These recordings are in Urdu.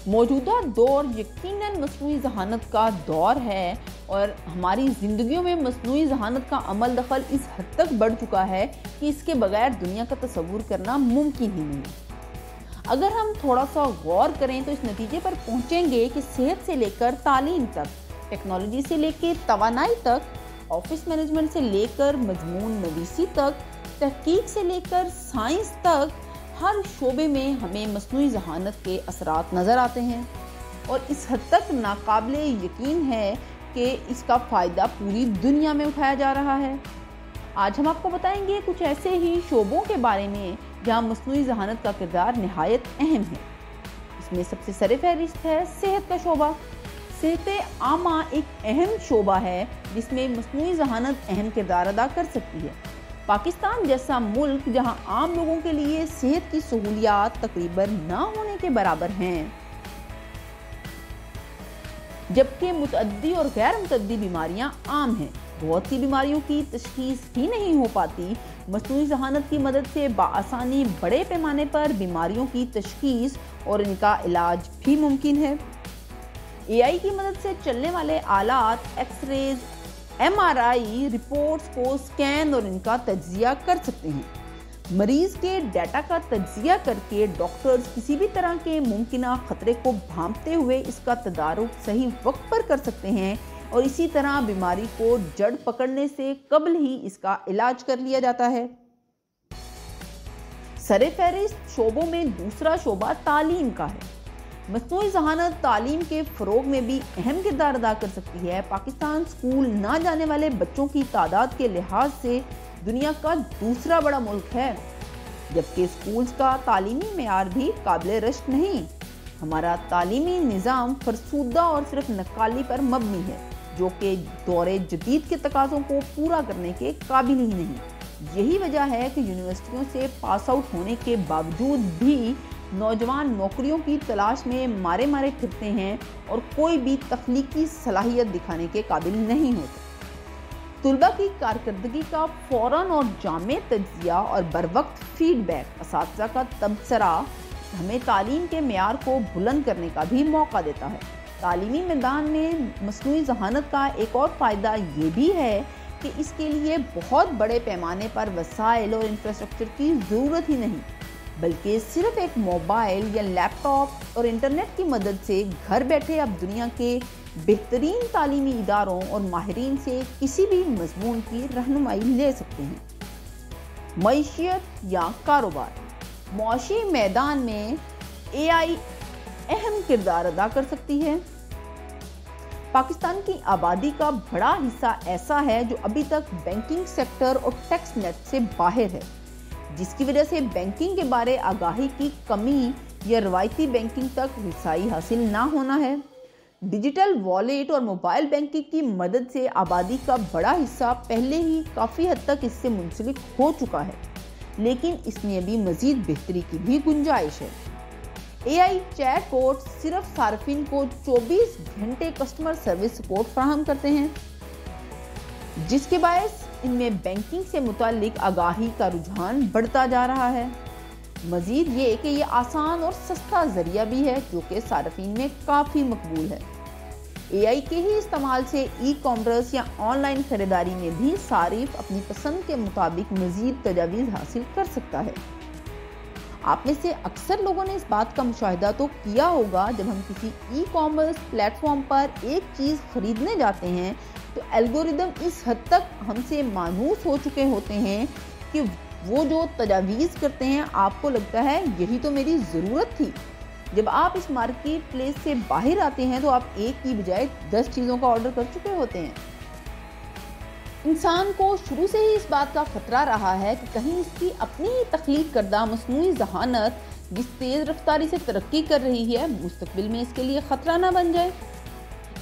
موجودہ دور یقیناً مصنوعی ذہانت کا دور ہے اور ہماری زندگیوں میں مصنوعی ذہانت کا عمل دخل اس حد تک بڑھ چکا ہے کہ اس کے بغیر دنیا کا تصور کرنا ممکن ہی نہیں۔ اگر ہم تھوڑا سا غور کریں تو اس نتیجے پر پہنچیں گے کہ صحت سے لے کر تعلیم تک، ٹیکنالوجی سے لے کے توانائی تک، آفس مینجمنٹ سے لے کر مضمون نویسی تک، تحقیق سے لے کر سائنس تک، ہر شعبے میں ہمیں مصنوعی ذہانت کے اثرات نظر آتے ہیں اور اس حد تک ناقابل یقین ہے کہ اس کا فائدہ پوری دنیا میں اٹھایا جا رہا ہے۔ آج ہم آپ کو بتائیں گے کچھ ایسے ہی شعبوں کے بارے میں جہاں مصنوعی ذہانت کا کردار نہایت اہم ہے۔ اس میں سب سے سرفہرست ہے صحت کا شعبہ۔ صحت عامہ ایک اہم شعبہ ہے جس میں مصنوعی ذہانت اہم کردار ادا کر سکتی ہے۔ پاکستان جیسا ملک جہاں عام لوگوں کے لیے صحت کی سہولیات تقریباً نہ ہونے کے برابر ہیں، جبکہ متعدی اور غیر متعدی بیماریاں عام ہیں، بہت سی بیماریوں کی تشخیص ہی نہیں ہو پاتی۔ مصنوعی ذہانت کی مدد سے بآسانی بڑے پیمانے پر بیماریوں کی تشخیص اور ان کا علاج بھی ممکن ہے۔ اے آئی کی مدد سے چلنے والے آلات ایکس ریز، ایم آر آئی رپورٹس کو سکین اور ان کا تجزیہ کر سکتے ہیں۔ مریض کے ڈیٹا کا تجزیہ کر کے ڈاکٹرز کسی بھی طرح کے ممکنہ خطرے کو بھانپتے ہوئے اس کا تدارک صحیح وقت پر کر سکتے ہیں اور اسی طرح بیماری کو جڑ پکڑنے سے قبل ہی اس کا علاج کر لیا جاتا ہے۔ سرفہرست شعبوں میں دوسرا شعبہ تعلیم کا ہے۔ مصنوعی ذہانت تعلیم کے فروغ میں بھی اہم کردار ادا کر سکتی ہے۔ پاکستان اسکول نہ جانے والے بچوں کی تعداد کے لحاظ سے دنیا کا دوسرا بڑا ملک ہے، جبکہ اسکولز کا تعلیمی معیار بھی قابل رشک نہیں۔ ہمارا تعلیمی نظام فرسودہ اور صرف نقالی پر مبنی ہے، جو کہ دور جدید کے تقاضوں کو پورا کرنے کے قابل ہی نہیں۔ یہی وجہ ہے کہ یونیورسٹیوں سے پاس آؤٹ ہونے کے باوجود بھی نوجوان نوکریوں کی تلاش میں مارے پھرتے ہیں اور کوئی بھی تخلیقی صلاحیت دکھانے کے قابل نہیں ہوتے۔ طلباء کی کارکردگی کا فوراً اور جامع تجزیہ اور بروقت فیڈ بیک، اساتذہ کا تبصرہ ہمیں تعلیم کے معیار کو بلند کرنے کا بھی موقع دیتا ہے۔ تعلیمی میدان میں مصنوعی ذہانت کا ایک اور فائدہ یہ بھی ہے کہ اس کے لیے بہت بڑے پیمانے پر وسائل اور انفراسٹرکچر کی ضرورت ہی نہیں، بلکہ صرف ایک موبائل یا لیپ ٹاپ اور انٹرنیٹ کی مدد سے گھر بیٹھے اب دنیا کے بہترین تعلیمی اداروں اور ماہرین سے کسی بھی مضمون کی رہنمائی لے سکتے ہیں۔ معیشت یا کاروبار۔ معاشی میدان میں اے آئی اہم کردار ادا کر سکتی ہے۔ پاکستان کی آبادی کا بڑا حصہ ایسا ہے جو ابھی تک بینکنگ سیکٹر اور ٹیکس نیٹ سے باہر ہے، جس کی وجہ سے بینکنگ کے بارے آگاہی کی کمی یا روایتی بینکنگ تک رسائی حاصل نہ ہونا ہے۔ ڈیجیٹل والیٹ اور موبائل بینکنگ کی مدد سے آبادی کا بڑا حصہ پہلے ہی کافی حد تک اس سے منسلک ہو چکا ہے، لیکن اس میں ابھی مزید بہتری کی بھی گنجائش ہے۔ اے آئی چیٹ بوٹ صرف صارفین کو 24 گھنٹے کسٹمر سروس سپورٹ فراہم کرتے ہیں، جس کے باعث ان میں بینکنگ سے متعلق آگاہی کا رجحان بڑھتا جا رہا ہے۔ مزید یہ کہ یہ آسان اور سستا ذریعہ بھی ہے جو کہ صارفین میں کافی مقبول ہے۔ اے آئی کے ہی استعمال سے ای کامرس یا آن لائن خریداری میں بھی صارف اپنی پسند کے مطابق مزید تجاویز حاصل کر سکتا ہے۔ آپ میں سے اکثر لوگوں نے اس بات کا مشاہدہ تو کیا ہوگا، جب ہم کسی ای کامرس پلیٹ فارم پر ایک چیز خریدنے جاتے ہیں تو الگوریدم اس حد تک ہم سے مانوس ہو چکے ہوتے ہیں کہ وہ جو تجاویز کرتے ہیں آپ کو لگتا ہے یہی تو میری ضرورت تھی۔ جب آپ اس مارکیٹ پلیس سے باہر آتے ہیں تو آپ ایک کی بجائے 10 چیزوں کا آرڈر کر چکے ہوتے ہیں۔ انسان کو شروع سے ہی اس بات کا خطرہ رہا ہے کہ کہیں اس کی اپنی ہی تخلیق کردہ مصنوعی ذہانت جس تیز رفتاری سے ترقی کر رہی ہے مستقبل میں اس کے لیے خطرہ نہ بن جائے۔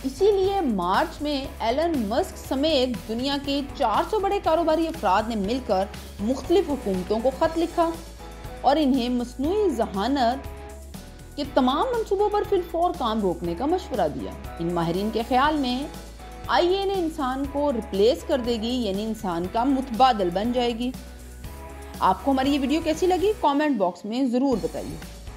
اسی لیے مارچ میں ایلن مسک سمیت دنیا کے 400 بڑے کاروباری افراد نے مل کر مختلف حکومتوں کو خط لکھا اور انہیں مصنوعی ذہانت کے تمام منصوبوں پر فی الفور کام روکنے کا مشورہ دیا۔ ان ماہرین کے خیال میں آئی اے نے انسان کو ریپلیس کر دے گی، یعنی انسان کا متبادل بن جائے گی۔ آپ کو ہماری یہ ویڈیو کیسی لگی؟ کامنٹ باکس میں ضرور بتائیے۔